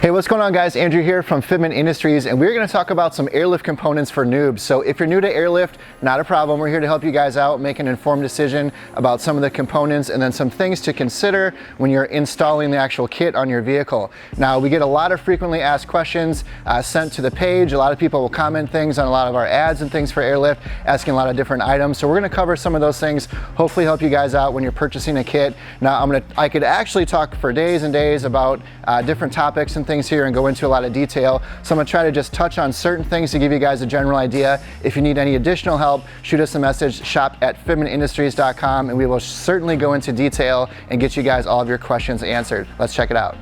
Hey, what's going on guys? Andrew here from Fitment Industries, and we're going to talk about some airlift components for noobs. So if you're new to airlift, not a problem. We're here to help you guys out, make an informed decision about some of the components and then some things to consider when you're installing the actual kit on your vehicle. Now, we get a lot of frequently asked questions sent to the page. A lot of people will comment things on a lot of our ads and things for airlift, asking a lot of different items. So we're going to cover some of those things, hopefully help you guys out when you're purchasing a kit. Now, I could actually talk for days and days about different topics and things here and go into a lot of detail. So I'm gonna try to just touch on certain things to give you guys a general idea. If you need any additional help, shoot us a message, shop@fitmentindustries.com, and we will certainly go into detail and get you guys all of your questions answered. Let's check it out.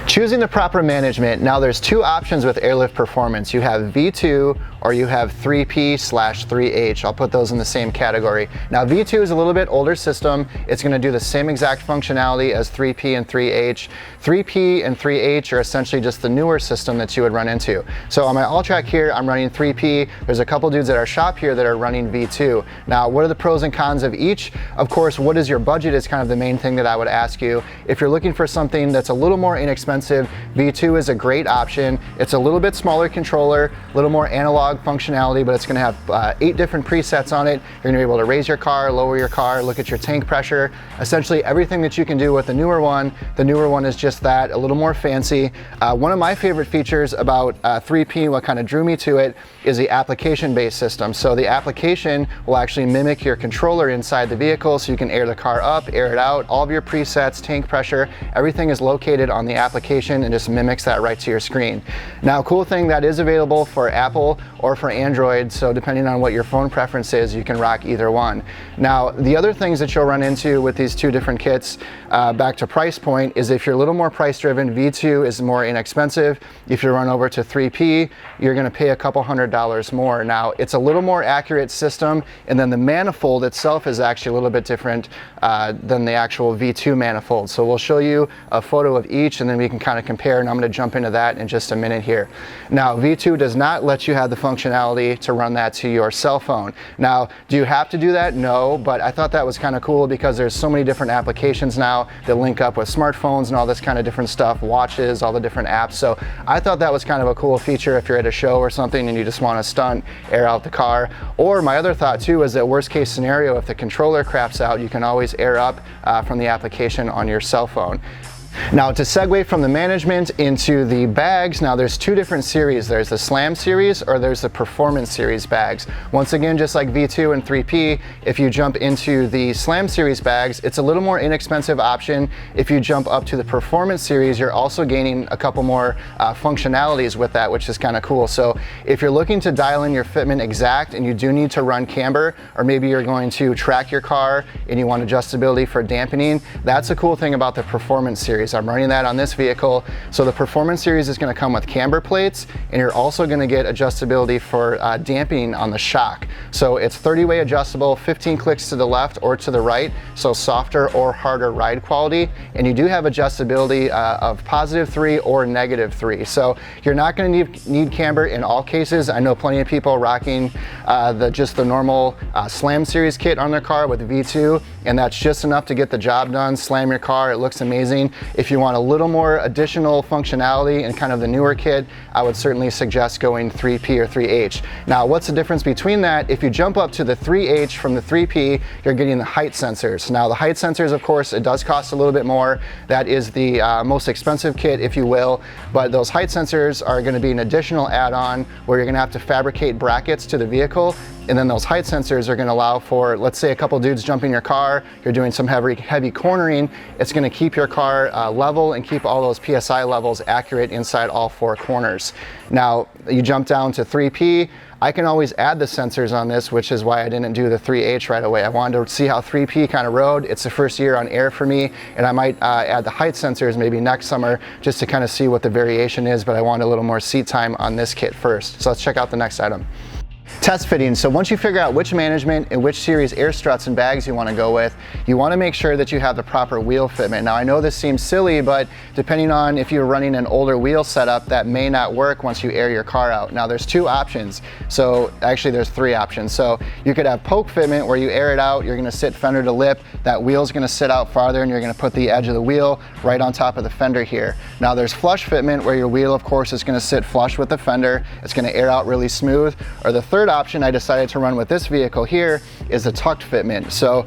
Choosing the proper management. Now there's two options with airlift performance. You have V2 or you have 3P/3H. I'll put those in the same category. Now V2 is a little bit older system. It's going to do the same exact functionality as 3P and 3H. 3P and 3H are essentially just the newer system that you would run into. So on my all-track here, I'm running 3P. There's a couple dudes at our shop here that are running V2. Now, what are the pros and cons of each? Of course, what is your budget is kind of the main thing that I would ask you. If you're looking for something that's a little more inexpensive, V2 is a great option. It's a little bit smaller controller, a little more analog functionality, but it's going to have 8 different presets on it. You're going to be able to raise your car, lower your car, look at your tank pressure, essentially everything that you can do with the newer one. The newer one is just that, a little more fancy. One of my favorite features about 3P, what kind of drew me to it, is the application-based system. So the application will actually mimic your controller inside the vehicle, so you can air the car up, air it out. All of your presets, tank pressure, everything is located on the application and just mimics that right to your screen. Now, cool thing that is available for Apple or for Android, so depending on what your phone preference is, you can rock either one. Now, the other things that you'll run into with these two different kits, back to price point, is if you're a little more price driven, V2 is more inexpensive. If you run over to 3P, you're gonna pay a couple $100s more. Now, it's a little more accurate system, and then the manifold itself is actually a little bit different than the actual V2 manifold. So we'll show you a photo of each, and then we can kind of compare, and I'm gonna jump into that in just a minute here. Now, V2 does not let you have the functionality to run that to your cell phone. Now, do you have to do that? No, but I thought that was kind of cool because there's so many different applications now that link up with smartphones and all this kind of different stuff, watches, all the different apps. So I thought that was kind of a cool feature if you're at a show or something and you just want to stunt, air out the car. Or my other thought too is that worst case scenario, if the controller craps out, you can always air up from the application on your cell phone. Now, to segue from the management into the bags, now there's two different series. There's the Slam series or there's the Performance series bags. Once again, just like V2 and 3P, if you jump into the Slam series bags, it's a little more inexpensive option. If you jump up to the Performance series, you're also gaining a couple more functionalities with that, which is kind of cool. So if you're looking to dial in your fitment exact and you do need to run camber, or maybe you're going to track your car and you want adjustability for dampening, that's a cool thing about the Performance series. I'm running that on this vehicle. So the Performance series is going to come with camber plates, and you're also going to get adjustability for dampening on the shock. So it's 30-way adjustable, 15 clicks to the left or to the right, so softer or harder ride quality. And you do have adjustability of +3 or -3. So you're not going to need camber in all cases. I know plenty of people rocking just the normal Slam series kit on their car with V2, and that's just enough to get the job done, slam your car, it looks amazing. If you want a little more additional functionality and kind of the newer kit, I would certainly suggest going 3P or 3H. Now, what's the difference between that? If you jump up to the 3H from the 3P, you're getting the height sensors. Now, the height sensors, of course, it does cost a little bit more. That is the most expensive kit, if you will, but those height sensors are going to be an additional add-on where you're going to have to fabricate brackets to the vehicle. And then those height sensors are going to allow for, let's say, a couple dudes jumping your car, you're doing some heavy cornering, it's going to keep your car level and keep all those PSI levels accurate inside all 4 corners. Now, you jump down to 3P, I can always add the sensors on this, which is why I didn't do the 3H right away. I wanted to see how 3P kind of rode. It's the first year on air for me, and I might add the height sensors maybe next summer just to kind of see what the variation is, but I want a little more seat time on this kit first. So let's check out the next item. Test fitting. So once you figure out which management and which series air struts and bags you want to go with, you want to make sure that you have the proper wheel fitment. Now I know this seems silly, but depending on if you're running an older wheel setup, that may not work once you air your car out. Now there's two options. So actually there's three options. So you could have poke fitment where you air it out, you're going to sit fender to lip, that wheel's going to sit out farther and you're going to put the edge of the wheel right on top of the fender here. Now there's flush fitment where your wheel of course is going to sit flush with the fender, it's going to air out really smooth. Or the third option I decided to run with this vehicle here is a tucked fitment. So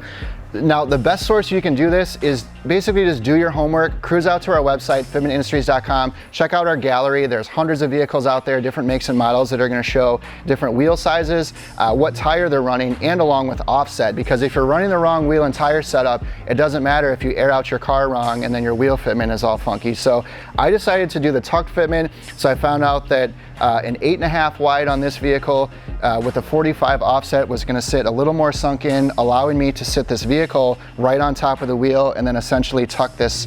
now the best source you can do this is basically just do your homework, cruise out to our website, fitmentindustries.com, check out our gallery. There's hundreds of vehicles out there, different makes and models that are going to show different wheel sizes, what tire they're running, and along with offset. Because if you're running the wrong wheel and tire setup, it doesn't matter if you air out your car wrong and then your wheel fitment is all funky. So I decided to do the tucked fitment. So I found out that an 8.5 wide on this vehicle with a 45 offset was going to sit a little more sunk in, allowing me to sit this vehicle right on top of the wheel and then essentially tuck this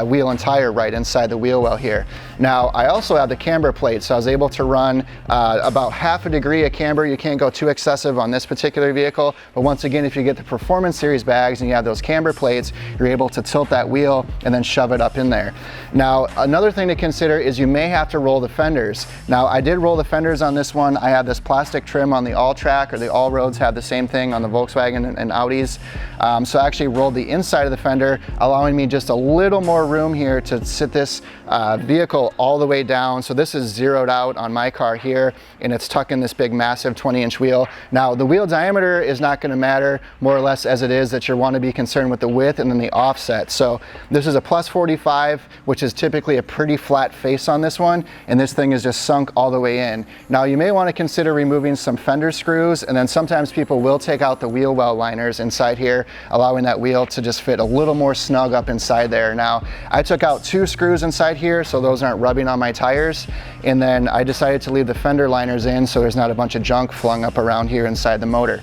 wheel and tire right inside the wheel well here. Now I also have the camber plate, so I was able to run about half a degree of camber. You can't go too excessive on this particular vehicle, but once again, if you get the Performance Series bags and you have those camber plates, you're able to tilt that wheel and then shove it up in there. Now another thing to consider is you may have to roll the fenders. Now I did roll the fenders on this one. I have this plastic trim on the All-Track, or the All-Roads have the same thing on the Volkswagen and Audis. So I actually rolled the inside of the fender, allowing me just a little more room here to sit this vehicle all the way down. So this is zeroed out on my car here, and it's tucking this big massive 20-inch wheel. Now the wheel diameter is not going to matter, more or less as it is that you want to be concerned with the width and then the offset. So this is a plus 45, which is typically a pretty flat face on this one, and this thing is just sunk all the way in. Now you may want to consider removing some fender screws, and then sometimes people will take out the wheel well liners inside here, allowing that wheel to just fit a little more snug up inside there. Now I took out 2 screws inside here so those aren't rubbing on my tires, and then I decided to leave the fender liners in so there's not a bunch of junk flung up around here inside the motor.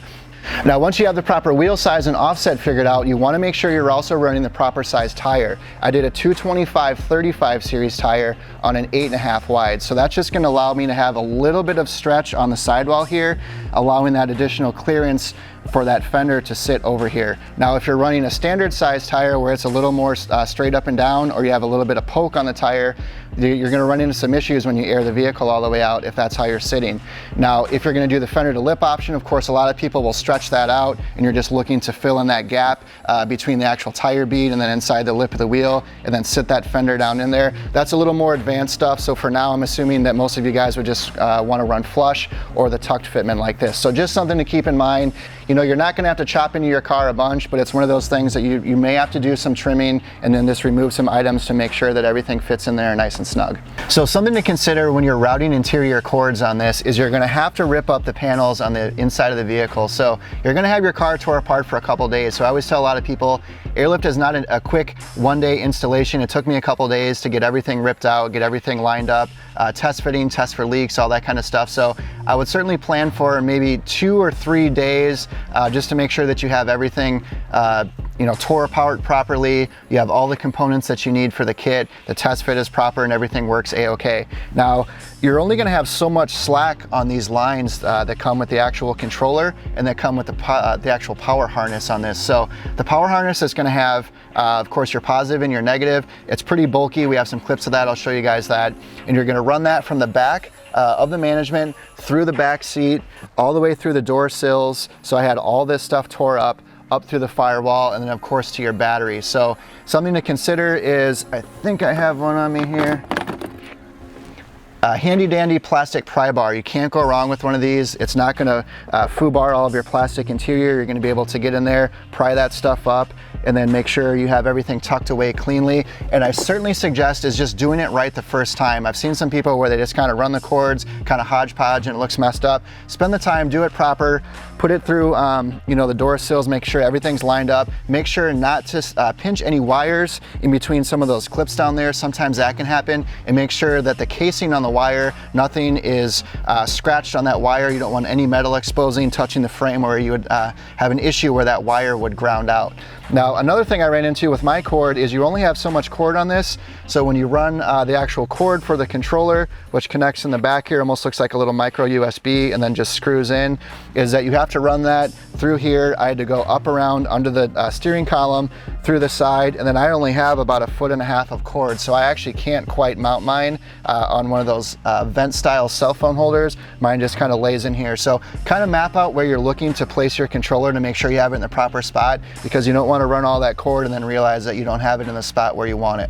Now once you have the proper wheel size and offset figured out, you want to make sure you're also running the proper size tire. I did a 225/35 series tire on an 8.5 wide, so that's just going to allow me to have a little bit of stretch on the sidewall here, allowing that additional clearance for that fender to sit over here. Now if you're running a standard size tire where it's a little more straight up and down, or you have a little bit of poke on the tire, you're going to run into some issues when you air the vehicle all the way out if that's how you're sitting. Now if you're going to do the fender to lip option, of course a lot of people will stretch that out and you're just looking to fill in that gap between the actual tire bead and then inside the lip of the wheel, and then sit that fender down in there. That's a little more advanced stuff, so for now I'm assuming that most of you guys would just want to run flush or the tucked fitment like this. So just something to keep in mind. You know, you're not going to have to chop into your car a bunch, but it's one of those things that you may have to do some trimming and then just remove some items to make sure that everything fits in there nice and snug. So something to consider when you're routing interior cords on this is you're going to have to rip up the panels on the inside of the vehicle. So you're going to have your car tore apart for a couple days. So I always tell a lot of people, Airlift is not a quick one-day installation. It took me a couple days to get everything ripped out, get everything lined up, test fitting, test for leaks, all that kind of stuff. So I would certainly plan for maybe 2 or 3 days just to make sure that you have everything tore apart properly, you have all the components that you need for the kit, the test fit is proper, and everything works a-okay. Now you're only going to have so much slack on these lines that come with the actual controller and that come with the actual power harness on this. So the power harness is going to have of course your positive and your negative. It's pretty bulky. We have some clips of that, I'll show you guys that. And you're going to run that from the back of the management through the back seat all the way through the door sills. So I had all this stuff tore up through the firewall, and then of course to your battery. So something to consider is, I think I have one on me here, handy dandy plastic pry bar. You can't go wrong with one of these. It's not going to foobar all of your plastic interior. You're going to be able to get in there, pry that stuff up, and then make sure you have everything tucked away cleanly. And I certainly suggest is just doing it right the first time. I've seen some people where they just kind of run the cords, kind of hodgepodge, and it looks messed up. Spend the time, do it proper, put it through the door sills, make sure everything's lined up, make sure not to pinch any wires in between some of those clips down there. Sometimes that can happen, and make sure that the casing on the wire, nothing is scratched on that wire. You don't want any metal exposing, touching the frame, or you would have an issue where that wire would ground out. Now Now, another thing I ran into with my cord is you only have so much cord on this. So when you run the actual cord for the controller, which connects in the back here, almost looks like a little micro USB and then just screws in, is that you have to run that through here. I had to go up around under the steering column, through the side, and then I only have about 1.5 feet of cord, so I actually can't quite mount mine on one of those vent style cell phone holders. Mine just kind of lays in here. So kind of map out where you're looking to place your controller to make sure you have it in the proper spot, because you don't want to run all that cord and then realize that you don't have it in the spot where you want it.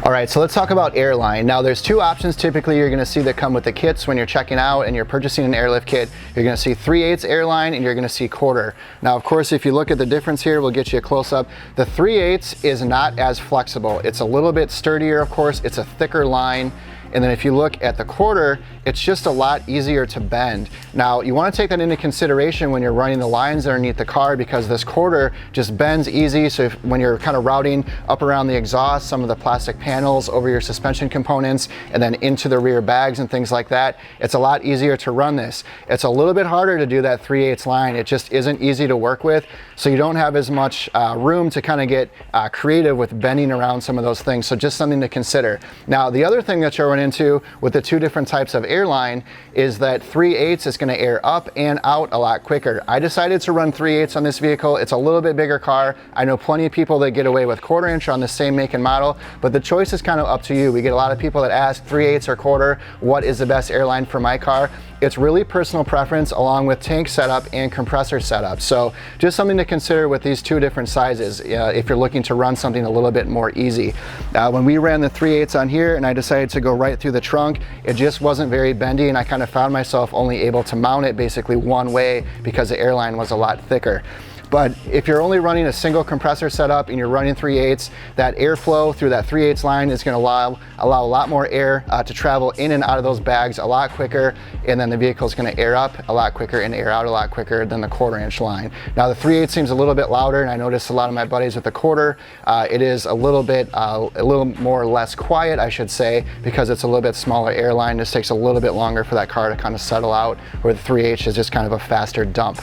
All right, so let's talk about airline. Now there's two options typically you're gonna see that come with the kits when you're checking out and you're purchasing an Airlift kit. You're gonna see 3/8 airline and you're gonna see quarter. Now of course, if you look at the difference here, we'll get you a close up. The 3/8 is not as flexible. It's a little bit sturdier, of course. It's a thicker line. And then if you look at the quarter, it's just a lot easier to bend. Now, you want to take that into consideration when you're running the lines underneath the car, because this quarter just bends easy. So when you're kind of routing up around the exhaust, some of the plastic panels over your suspension components, and then into the rear bags and things like that, it's a lot easier to run this. It's a little bit harder to do that 3/8 line. It just isn't easy to work with. So you don't have as much room to kind of get creative with bending around some of those things. So just something to consider. Now, the other thing that you'll run into with the two different types of airline is that 3/8 is going to air up and out a lot quicker. I decided to run 3/8 on this vehicle. It's a little bit bigger car. I know plenty of people that get away with 1/4 inch on the same make and model, but the choice is kind of up to you. We get a lot of people that ask 3/8 or quarter, what is the best airline for my car? It's really personal preference, along with tank setup and compressor setup. So just something to consider with these two different sizes if you're looking to run something a little bit more easy. When we ran the 3/8 on here and I decided to go right through the trunk, it just wasn't very bendy, and I kind of found myself only able to mount it basically one way because the airline was a lot thicker. But if you're only running a single compressor setup and you're running 3/8, that airflow through that 3/8 line is going to allow a lot more air to travel in and out of those bags a lot quicker, and then the vehicle is going to air up a lot quicker and air out a lot quicker than the 1/4 inch line. Now the 3/8 seems a little bit louder, and I noticed a lot of my buddies with the quarter, it is a little more less quiet, I should say, because it's a little bit smaller airline. This takes a little bit longer for that car to kind of settle out, where the 3/8 is just kind of a faster dump.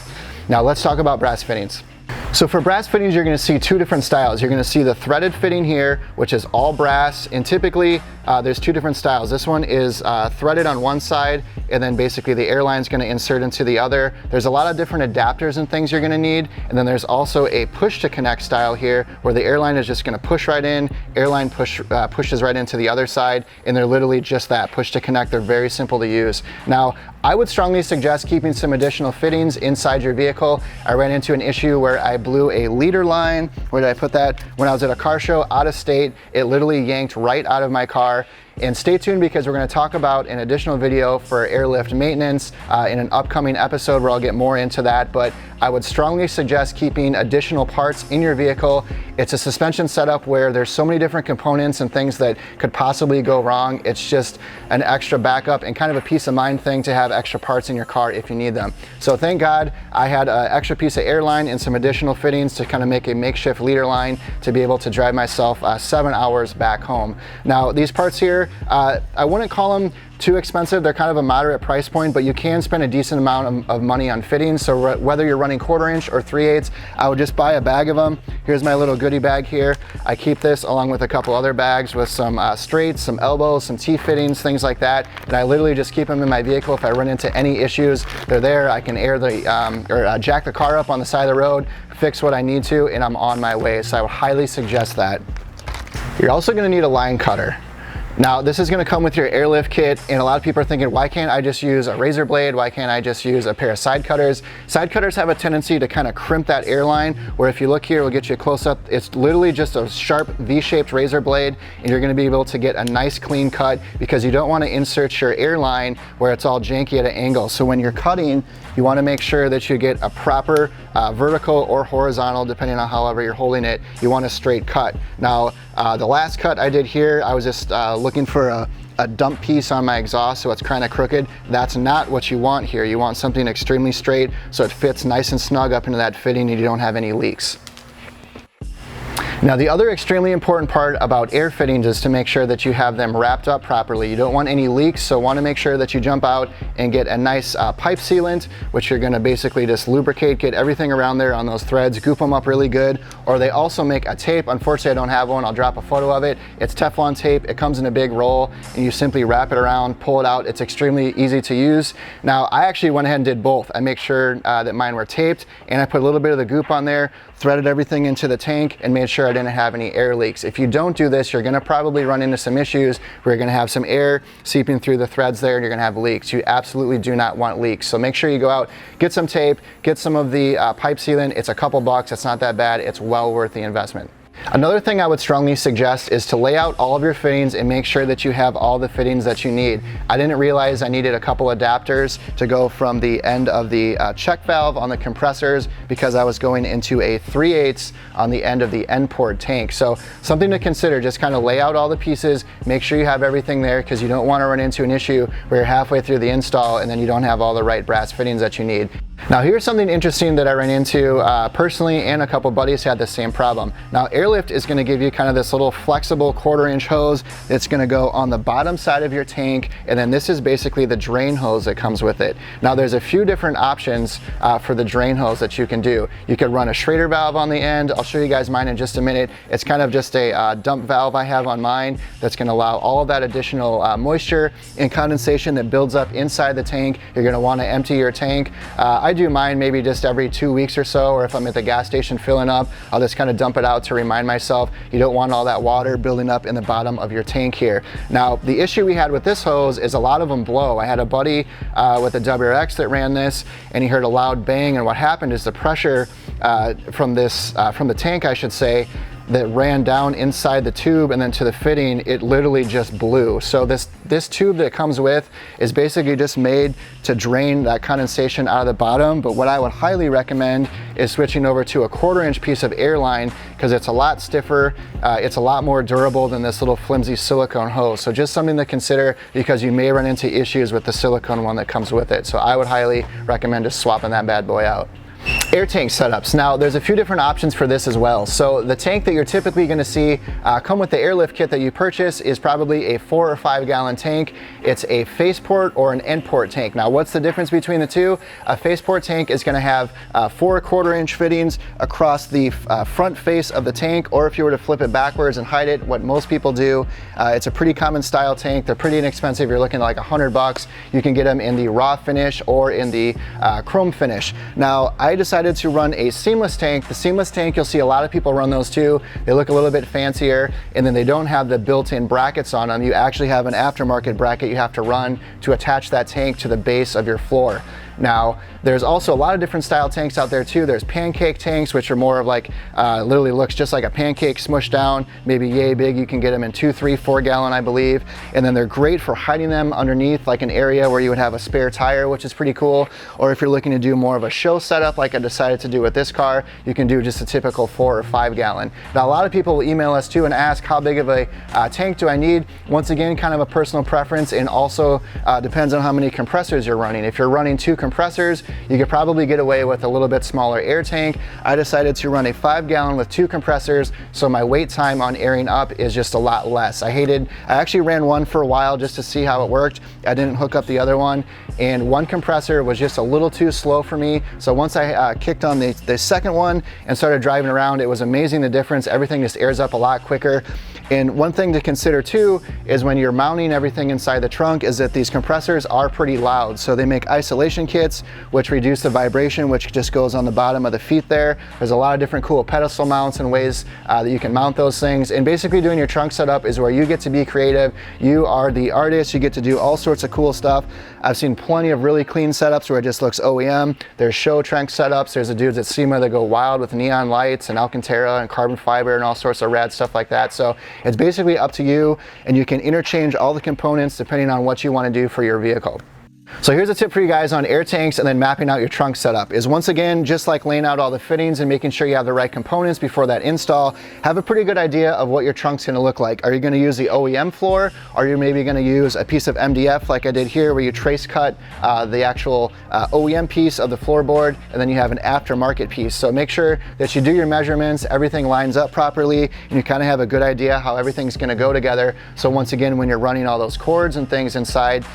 Now let's talk about brass fittings. So for brass fittings, you're going to see two different styles. You're going to see the threaded fitting here, which is all brass, and typically there's two different styles. This one is threaded on one side, and then basically the airline is going to insert into the other. There's a lot of different adapters and things you're going to need, and then there's also a push to connect style here, where the airline is just going to push right in, airline pushes right into the other side, and they're literally just that, push to connect. They're very simple to use. Now, I would strongly suggest keeping some additional fittings inside your vehicle. I ran into an issue where I blew a leader line. Where did I put that? When I was at a car show out of state, it literally yanked right out of my car. And stay tuned, because we're going to talk about an additional video for Airlift maintenance in an upcoming episode where I'll get more into that. But I would strongly suggest keeping additional parts in your vehicle. It's a suspension setup where there's so many different components and things that could possibly go wrong. It's just an extra backup and kind of a peace of mind thing to have extra parts in your car if you need them. So thank God I had an extra piece of airline and some additional fittings to kind of make a makeshift leader line to be able to drive myself 7 hours back home. Now these parts here, I wouldn't call them too expensive. They're kind of a moderate price point, but you can spend a decent amount of money on fittings. So whether you're running 1/4 inch or 3/8, I would just buy a bag of them. Here's my little goodie bag here. I keep this along with a couple other bags with some straights, some elbows, some T-fittings, things like that. And I literally just keep them in my vehicle. If I run into any issues, they're there. I can jack the car up on the side of the road, fix what I need to, and I'm on my way. So I would highly suggest that. You're also going to need a line cutter. Now this is going to come with your Airlift kit, and a lot of people are thinking, why can't I just use a razor blade? Why can't I just use a pair of side cutters? Side cutters have a tendency to kind of crimp that airline, where if you look here, we'll get you a close up. It's literally just a sharp V-shaped razor blade, and you're going to be able to get a nice clean cut, because you don't want to insert your airline where it's all janky at an angle. So when you're cutting, you want to make sure that you get a proper vertical or horizontal, depending on however you're holding it. You want a straight cut. Now the last cut I did here, I was just looking for a dump piece on my exhaust, so it's kind of crooked. That's not what you want here. You want something extremely straight so it fits nice and snug up into that fitting and you don't have any leaks. Now the other extremely important part about air fittings is to make sure that you have them wrapped up properly. You don't want any leaks, so want to make sure that you jump out and get a nice pipe sealant, which you're going to basically just lubricate, get everything around there on those threads, goop them up really good. Or they also make a tape. Unfortunately, I don't have one. I'll drop a photo of it. It's Teflon tape. It comes in a big roll and you simply wrap it around, pull it out. It's extremely easy to use. Now I actually went ahead and did both. I make sure that mine were taped and I put a little bit of the goop on there, threaded everything into the tank and made sure I didn't have any air leaks. If you don't do this, you're gonna probably run into some issues where you're gonna have some air seeping through the threads there and you're gonna have leaks. You absolutely do not want leaks. So make sure you go out, get some tape, get some of the pipe sealant. It's a couple bucks, it's not that bad. It's well worth the investment. Another thing I would strongly suggest is to lay out all of your fittings and make sure that you have all the fittings that you need. I didn't realize I needed a couple adapters to go from the end of the check valve on the compressors because I was going into a 3/8 on the end of the end port tank. So something to consider, just kind of lay out all the pieces, make sure you have everything there because you don't want to run into an issue where you're halfway through the install and then you don't have all the right brass fittings that you need. Now here's something interesting that I ran into personally, and a couple buddies had the same problem. Now Airlift is going to give you kind of this little flexible 1/4-inch hose that's going to go on the bottom side of your tank, and then this is basically the drain hose that comes with it. Now there's a few different options for the drain hose that you can do. You could run a Schrader valve on the end. I'll show you guys mine in just a minute. It's kind of just a dump valve I have on mine that's going to allow all of that additional moisture and condensation that builds up inside the tank. You're going to want to empty your tank. I do mine maybe just every 2 weeks or so, or if I'm at the gas station filling up, I'll just kind of dump it out to remind myself you don't want all that water building up in the bottom of your tank here. Now the issue we had with this hose is a lot of them blow. I had a buddy with a WRX that ran this and he heard a loud bang, and what happened is the pressure from the tank, I should say, that ran down inside the tube and then to the fitting, it literally just blew. So this tube that it comes with is basically just made to drain that condensation out of the bottom, but what I would highly recommend is switching over to a 1/4-inch piece of airline because it's a lot stiffer, it's a lot more durable than this little flimsy silicone hose. So just something to consider because you may run into issues with the silicone one that comes with it. So I would highly recommend just swapping that bad boy out. Air tank setups. Now there's a few different options for this as well. So the tank that you're typically going to see come with the Airlift kit that you purchase is probably a 4 or 5 gallon tank. It's a face port or an end port tank. Now what's the difference between the two? A face port tank is going to have 4 1/4-inch fittings across the front face of the tank, or if you were to flip it backwards and hide it, what most people do, it's a pretty common style tank. They're pretty inexpensive. You're looking at like $100. You can get them in the raw finish or in the chrome finish. Now I decided to run a seamless tank. The seamless tank, you'll see a lot of people run those too. They look a little bit fancier, and then they don't have the built-in brackets on them. You actually have an aftermarket bracket you have to run to attach that tank to the base of your floor. Now, there's also a lot of different style tanks out there too. There's pancake tanks, which are more of like, literally looks just like a pancake smushed down, maybe yay big. You can get them in 2, 3, 4 gallon, I believe. And then they're great for hiding them underneath like an area where you would have a spare tire, which is pretty cool. Or if you're looking to do more of a show setup, like I decided to do with this car, you can do just a typical 4 or 5 gallon. Now, a lot of people will email us too and ask how big of a tank do I need? Once again, kind of a personal preference, and also depends on how many compressors you're running. If you're running 2 compressors, you could probably get away with a little bit smaller air tank. I decided to run a 5 gallon with 2 compressors, so my wait time on airing up is just a lot less. I actually ran one for a while just to see how it worked. I didn't hook up the other one, and one compressor was just a little too slow for me. So once I kicked on the second one and started driving around, it was amazing the difference. Everything just airs up a lot quicker. And one thing to consider too is when you're mounting everything inside the trunk is that these compressors are pretty loud. So they make isolation kits which reduce the vibration, which just goes on the bottom of the feet there. There's a lot of different cool pedestal mounts and ways that you can mount those things. And basically doing your trunk setup is where you get to be creative. You are the artist. You get to do all sorts of cool stuff. I've seen plenty of really clean setups where it just looks OEM. There's show trunk setups. There's the dudes at SEMA that go wild with neon lights and Alcantara and carbon fiber and all sorts of rad stuff like that. So it's basically up to you, and you can interchange all the components depending on what you want to do for your vehicle. So here's a tip for you guys on air tanks and then mapping out your trunk setup is, once again, just like laying out all the fittings and making sure you have the right components before that install, have a pretty good idea of what your trunk's going to look like. Are you going to use the OEM floor? Are you maybe going to use a piece of MDF like I did here, where you trace cut the actual OEM piece of the floorboard, and then you have an aftermarket piece? So make sure that you do your measurements, everything lines up properly, and you kind of have a good idea how everything's going to go together. So once again, when you're running all those cords and things inside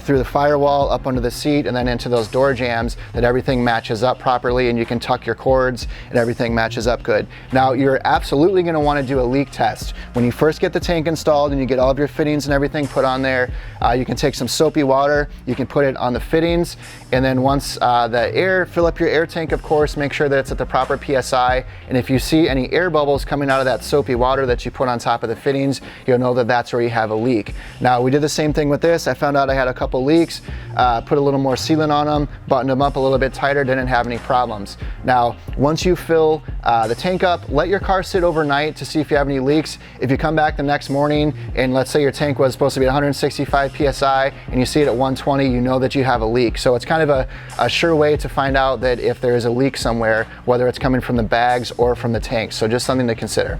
through the firewall, up under the seat, and then into those door jams, that everything matches up properly and you can tuck your cords and everything matches up good. Now, you're absolutely going to want to do a leak test. When you first get the tank installed and you get all of your fittings and everything put on there, you can take some soapy water, you can put it on the fittings, and then once fill up your air tank, of course, make sure that it's at the proper PSI, and if you see any air bubbles coming out of that soapy water that you put on top of the fittings, you'll know that that's where you have a leak. Now, we did the same thing with this. I found out I had a couple leaks, put a little more sealant on them, buttoned them up a little bit tighter, didn't have any problems. Now, once you fill the tank up, let your car sit overnight to see if you have any leaks. If you come back the next morning and let's say your tank was supposed to be 165 PSI and you see it at 120, you know that you have a leak. So it's kind of a sure way to find out that if there is a leak somewhere, whether it's coming from the bags or from the tank. So just something to consider.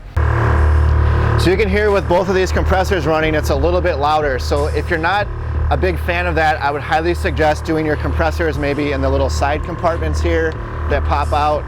So you can hear with both of these compressors running, it's a little bit louder. So if you're not a big fan of that, I would highly suggest doing your compressors maybe in the little side compartments here that pop out.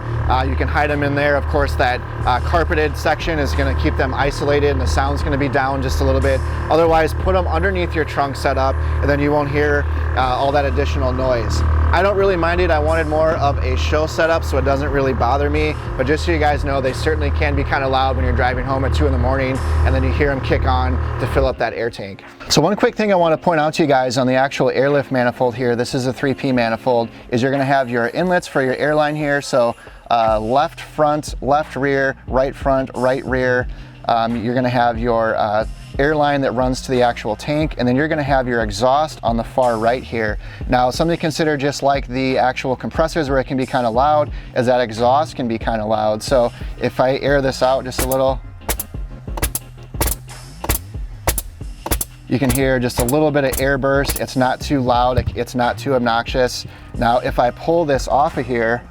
You can hide them in there. Of course, that carpeted section is going to keep them isolated and the sound's going to be down just a little bit. Otherwise, put them underneath your trunk setup and then you won't hear all that additional noise. I don't really mind it. I wanted more of a show setup so it doesn't really bother me, but just so you guys know, they certainly can be kind of loud when you're driving home at 2 in the morning and then you hear them kick on to fill up that air tank. So one quick thing I want to point out to you guys on the actual Airlift manifold here, this is a 3P manifold, is you're going to have your inlets for your airline here. So left front, left rear, right front, right rear. You're going to have your airline that runs to the actual tank, and then you're going to have your exhaust on the far right here. Now, something to consider, just like the actual compressors where it can be kind of loud, is that exhaust can be kind of loud. So if I air this out just a little, you can hear just a little bit of air burst. It's not too loud, it's not too obnoxious. Now, if I pull this off of here,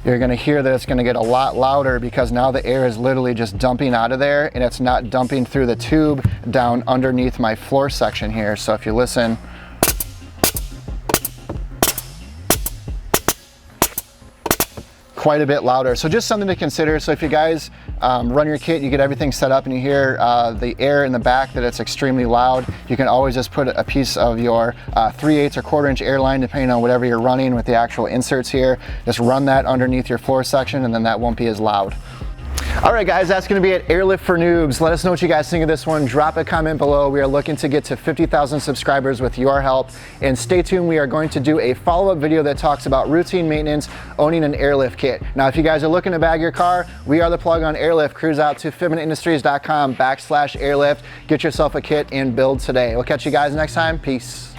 you're going to hear that it's going to get a lot louder because now the air is literally just dumping out of there and it's not dumping through the tube down underneath my floor section here. So if you listen, quite a bit louder. So just something to consider. So if you guys run your kit, you get everything set up and you hear the air in the back that it's extremely loud, you can always just put a piece of your 3/8 or 1/4 inch airline, depending on whatever you're running with the actual inserts here. Just run that underneath your floor section and then that won't be as loud. All right, guys, that's going to be it. Airlift for Noobs. Let us know what you guys think of this one. Drop a comment below. We are looking to get to 50,000 subscribers with your help. And stay tuned. We are going to do a follow-up video that talks about routine maintenance owning an Airlift kit. Now, if you guys are looking to bag your car, we are the plug on Airlift. Cruise out to fitmentindustries.com/Airlift. Get yourself a kit and build today. We'll catch you guys next time. Peace.